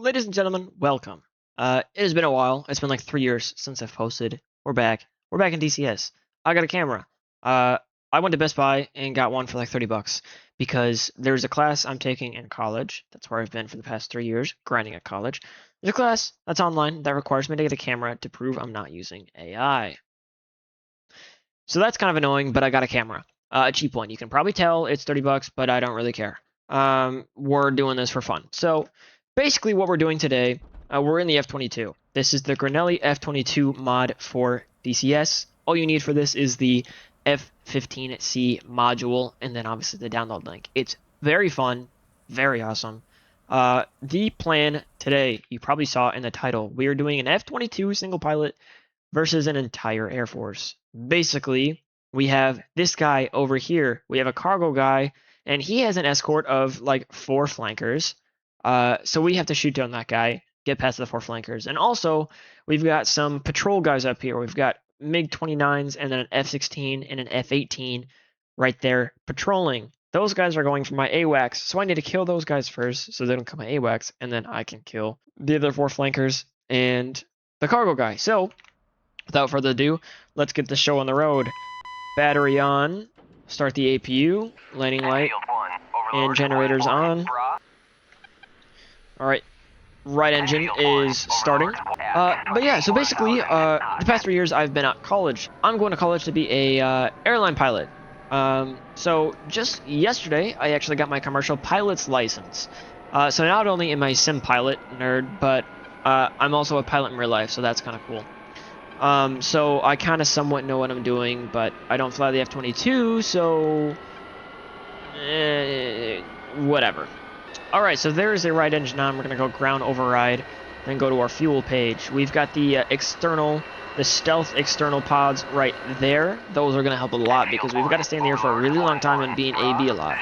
Ladies and gentlemen, welcome. It has been a while. It's been like 3 years since I've posted. We're back. We're back in DCS. I got a camera. I went to Best Buy and got one for like 30 bucks because there's a class I'm taking in college. That's where I've been for the past 3 years, grinding at college. There's a class that's online that requires me to get a camera to prove I'm not using AI. So that's kind of annoying, but I got a camera. A cheap one. You can probably tell it's 30 bucks, but I don't really care. We're doing this for fun. So basically what we're doing today, we're in the F22. This is the Grinelli F22 Mod for DCS. All you need for this is the F15C module, and then obviously the download link. It's very fun, very awesome. The plan today, you probably saw in the title, we are doing an F22 single pilot versus an entire Air Force. Basically, we have this guy over here. We have a cargo guy, and he has an escort of like 4 flankers. So we have to shoot down that guy, get past the 4 flankers. And also, we've got some patrol guys up here. We've got MiG-29s and then an F-16 and an F-18 right there patrolling. Those guys are going for my AWACS, so I need to kill those guys first so they don't kill my AWACS, and then I can kill the other 4 flankers and the cargo guy. So, without further ado, let's get the show on the road. Battery on, start the APU, landing light, and generators on. Alright, right engine is starting. But yeah, so basically, the past 3 years I've been at college. I'm going to college to be a airline pilot. So just yesterday, I actually got my commercial pilot's license. So not only am I a sim pilot nerd, but I'm also a pilot in real life, so that's kind of cool. So I kind of somewhat know what I'm doing, but I don't fly the F-22, so whatever. Alright, so there's a right engine on. We're going to go ground override, then go to our fuel page. We've got the the stealth external pods right there. Those are going to help a lot because we've got to stay in the air for a really long time and be in AB a lot.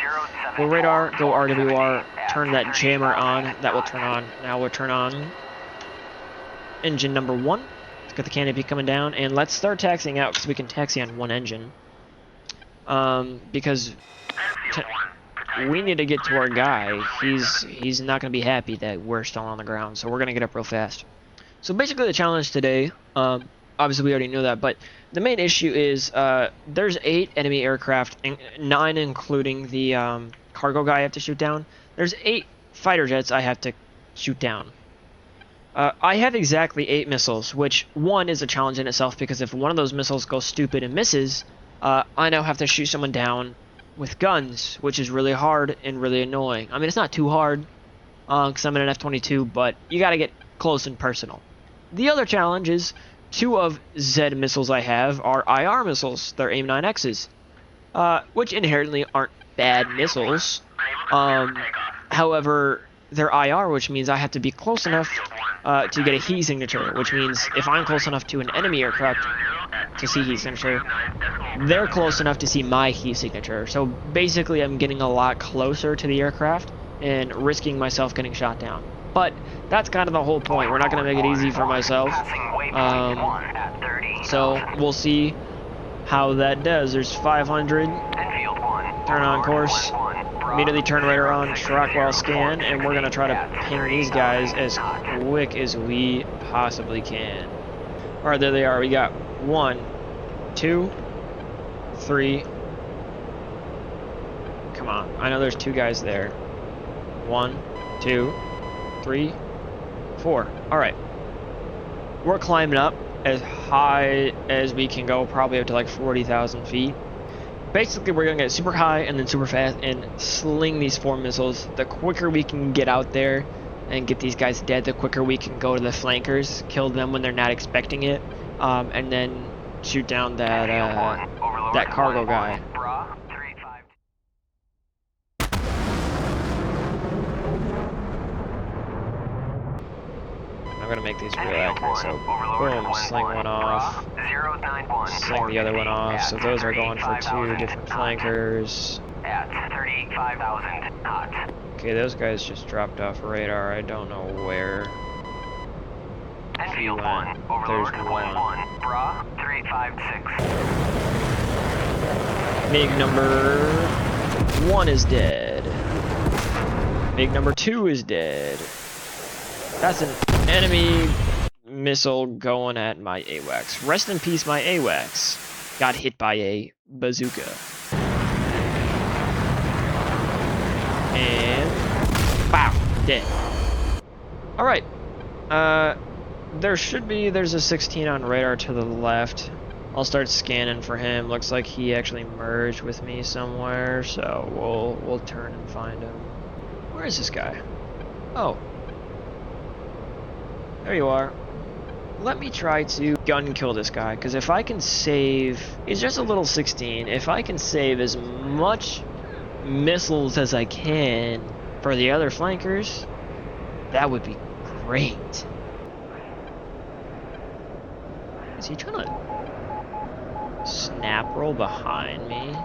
Go radar, go RWR, turn that jammer on. That will turn on. Now we'll turn on engine number 1. Let's get the canopy coming down, and let's start taxiing out because we can taxi on 1 engine. Because we need to get to our guy. He's not going to be happy that we're still on the ground, so we're going to get up real fast. So basically the challenge today, obviously we already know that, but the main issue is there's 8 enemy aircraft, 9 including the cargo guy I have to shoot down. There's 8 fighter jets I have to shoot down. I have exactly 8 missiles, which 1 is a challenge in itself because if one of those missiles goes stupid and misses, I now have to shoot someone down with guns, which is really hard and really annoying. I mean, it's not too hard because I'm in an F-22, but you gotta get close and personal. The other challenge is 2 of Z missiles I have are IR missiles. They're AIM-9Xs, which inherently aren't bad missiles. However, they're IR, which means I have to be close enough to get a heat signature, which means if I'm close enough to an enemy aircraft to see heat signature, they're close enough to see my heat signature. So basically I'm getting a lot closer to the aircraft and risking myself getting shot down. But that's kind of the whole point. We're not going to make it easy for myself. So we'll see how that does. There's 500. Turn on course. Immediately turn radar on, Shrockwell scan, and we're going to try to ping these guys as quick as we possibly can. Alright, there they are. We got 1, 2, 3. Come on. I know there's 2 guys there. 1, 2, 3, 4. Alright. We're climbing up as high as we can go, probably up to like 40,000 feet. Basically, we're going to get super high and then super fast and sling these 4 missiles. The quicker we can get out there and get these guys dead, the quicker we can go to the flankers, kill them when they're not expecting it, and then shoot down that that cargo guy. I'm going to make these real accurate, so boom, sling one off, sling the other one off, so those are going for 2 different flankers. Okay, those guys just dropped off radar, I don't know where he went. There's 1. MiG number 1 is dead. MiG number 2 is dead. That's an enemy missile going at my AWACS. Rest in peace, my AWACS. Got hit by a bazooka. And... Wow! Dead. Alright. There's a 16 on radar to the left. I'll start scanning for him. Looks like he actually merged with me somewhere, so we'll turn and find him. Where is this guy? Oh. There you are. Let me try to gun kill this guy, because if I can save... He's just a little 16. If I can save as much missiles as I can for the other flankers, that would be great. Is he trying to snap roll behind me?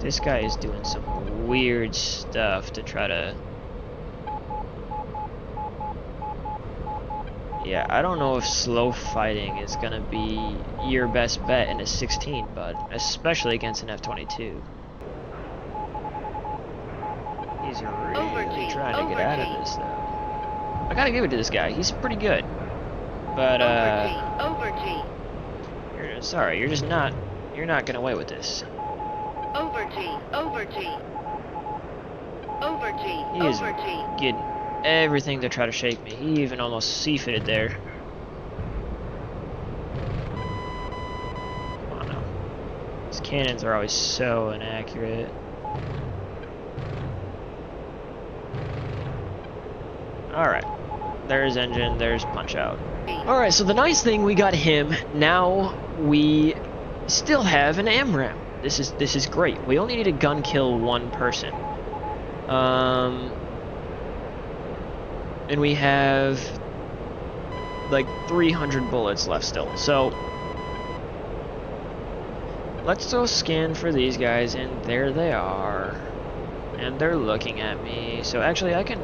This guy is doing some weird stuff to try to... Yeah, I don't know if slow fighting is gonna be your best bet in a 16, but especially against an F22. He's really trying to get out of this, though. I gotta give it to this guy. He's pretty good. But, sorry, you're just not... You're not getting away with this. He is getting everything to try to shake me. He even almost C-fitted there. Come on now. These cannons are always so inaccurate. Alright. There's engine, there's punch out. Alright, so the nice thing, we got him. Now we still have an AMRAAM. This is great. We only need to gun kill one person. And we have like 300 bullets left still. So let's go scan for these guys, and there they are. And they're looking at me. So actually I can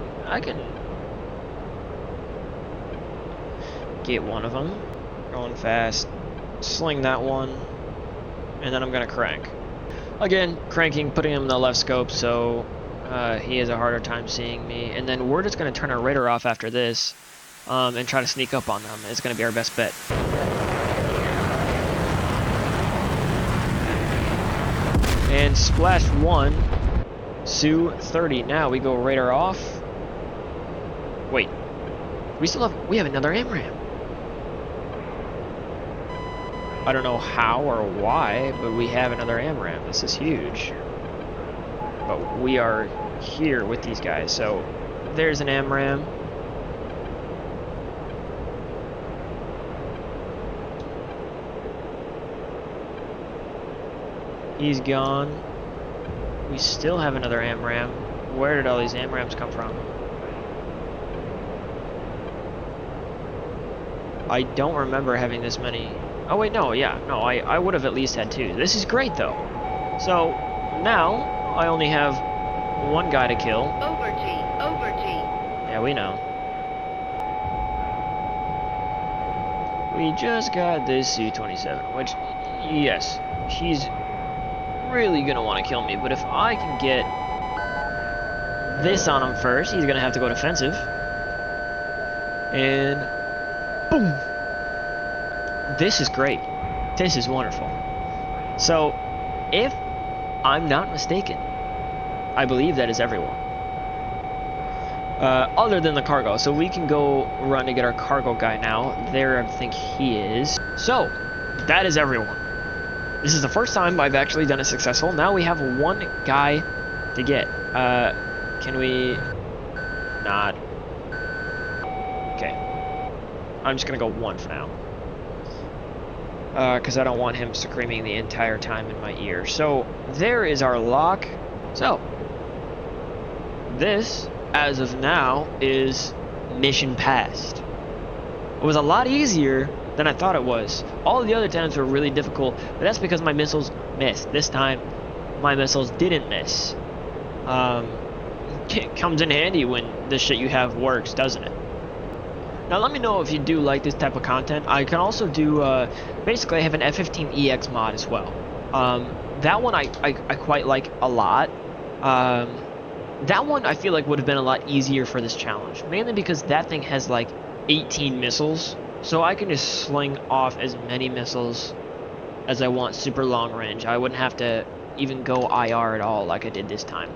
get one of them. Going fast. Sling that one. And then I'm gonna crank. Again, cranking, putting him in the left scope, so he has a harder time seeing me. And then we're just gonna turn our radar off after this, and try to sneak up on them. It's gonna be our best bet. And splash 1, Sue 30. Now we go radar off. Wait, we have another AMRAAM. I don't know how or why, but we have another AMRAAM. This is huge. But we are here with these guys. So there's an AMRAAM. He's gone. We still have another AMRAAM. Where did all these AMRAAMs come from? I don't remember having this many. Oh wait, no, yeah, no, I would have at least had 2. This is great though. So now I only have 1 guy to kill. Yeah, we know. We just got this C-27, which, yes, he's really gonna want to kill me, but if I can get this on him first, he's gonna have to go defensive. And boom! This is great. This is wonderful. So, if I'm not mistaken, I believe that is everyone. Other than the cargo. So we can go run to get our cargo guy now. There, I think he is. So, that is everyone. This is the first time I've actually done it successful. Now we have 1 guy to get. Can we not? Okay. I'm just gonna go 1 for now. Because I don't want him screaming the entire time in my ear. So, there is our lock. So, this, as of now, is mission passed. It was a lot easier than I thought it was. All of the other times were really difficult, but that's because my missiles missed. This time, my missiles didn't miss. It comes in handy when the shit you have works, doesn't it? Now let me know if you do like this type of content. I can also do, basically I have an F15EX mod as well. that one I quite like a lot. That one I feel like would have been a lot easier for this challenge, mainly because that thing has like 18 missiles, so I can just sling off as many missiles as I want super long range. I wouldn't have to even go IR at all like I did this time.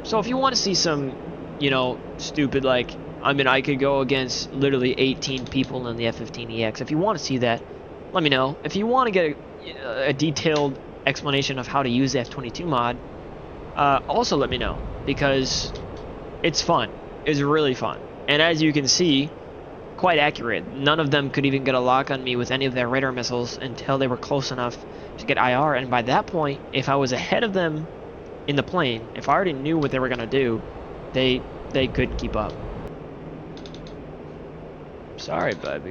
So if you want to see some, you know, stupid, like, I mean, I could go against literally 18 people in the F-15EX. If you want to see that, let me know. If you want to get a detailed explanation of how to use the F22 mod, also let me know, because it's fun. It's really fun. And as you can see, quite accurate. None of them could even get a lock on me with any of their radar missiles until they were close enough to get IR, and by that point, if I was ahead of them in the plane, if I already knew what they were gonna do, they couldn't keep up. Sorry, bud, but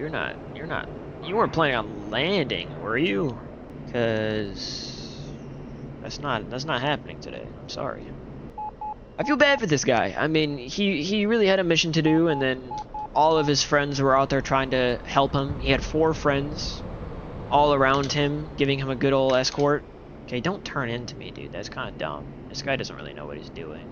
you weren't planning on landing, were you? Because that's not happening today. I'm sorry. I feel bad for this guy. I mean, he really had a mission to do, and then all of his friends were out there trying to help him. He had 4 friends all around him, giving him a good old escort. Okay, don't turn into me, dude. That's kind of dumb. This guy doesn't really know what he's doing.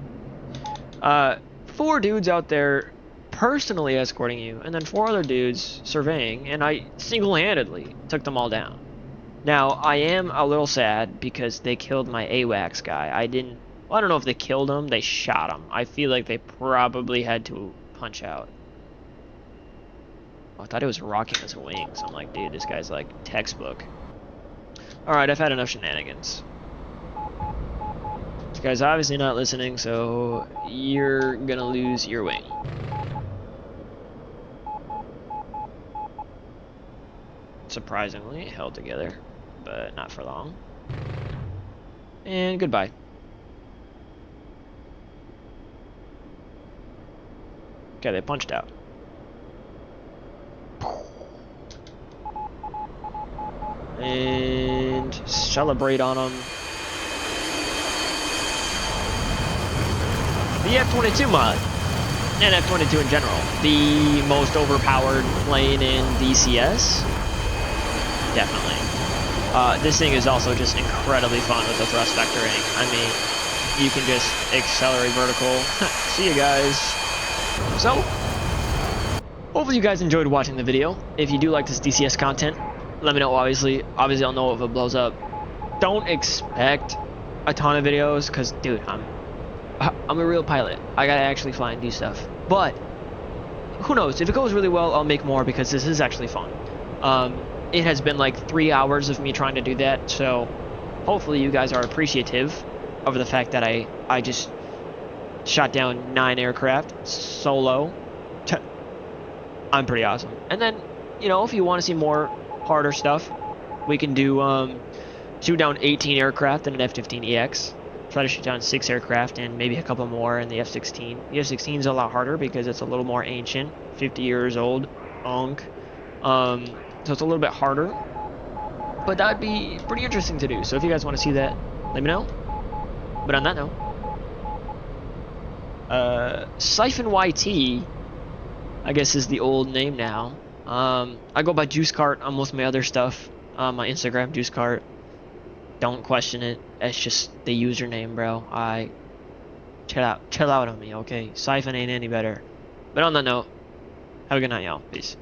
4 dudes out there personally escorting you, and then 4 other dudes surveying, and I single-handedly took them all down. Now, I am a little sad because they killed my AWACS guy. I don't know if they killed him, they shot him. I feel like they probably had to punch out. Oh, I thought it was rocking his wings. I'm like, dude, this guy's like textbook. Alright, I've had enough shenanigans. This guy's obviously not listening, so you're gonna lose your wing. Surprisingly, held together, but not for long. And goodbye. Okay, they punched out. And celebrate on them. The F22 mod, and F22 in general, the most overpowered plane in DCS. Definitely. This thing is also just incredibly fun with the thrust vectoring. I mean, you can just accelerate vertical. See you guys. So, hopefully you guys enjoyed watching the video. If you do like this DCS content, let me know, obviously. Obviously, I'll know if it blows up. Don't expect a ton of videos, because, dude, I'm a real pilot. I gotta actually fly and do stuff. But, who knows? If it goes really well, I'll make more, because this is actually fun. It has been like 3 hours of me trying to do that, so hopefully you guys are appreciative of the fact that I just shot down 9 aircraft solo. I'm pretty awesome. And then, you know, if you want to see more harder stuff, we can do shoot down 18 aircraft in an F-15EX. Try to shoot down 6 aircraft and maybe a couple more in the F-16. The F-16 is a lot harder because it's a little more ancient, 50 years old, so it's a little bit harder, but that'd be pretty interesting to do. So if you guys want to see that, let me know. But on that note, Siphon YT, I guess, is the old name now. I go by Juice Cart on most of my other stuff. My Instagram, Juice Cart. Don't question it. It's just the username, bro. Chill out on me, okay? Siphon ain't any better. But on that note, have a good night, y'all. Peace.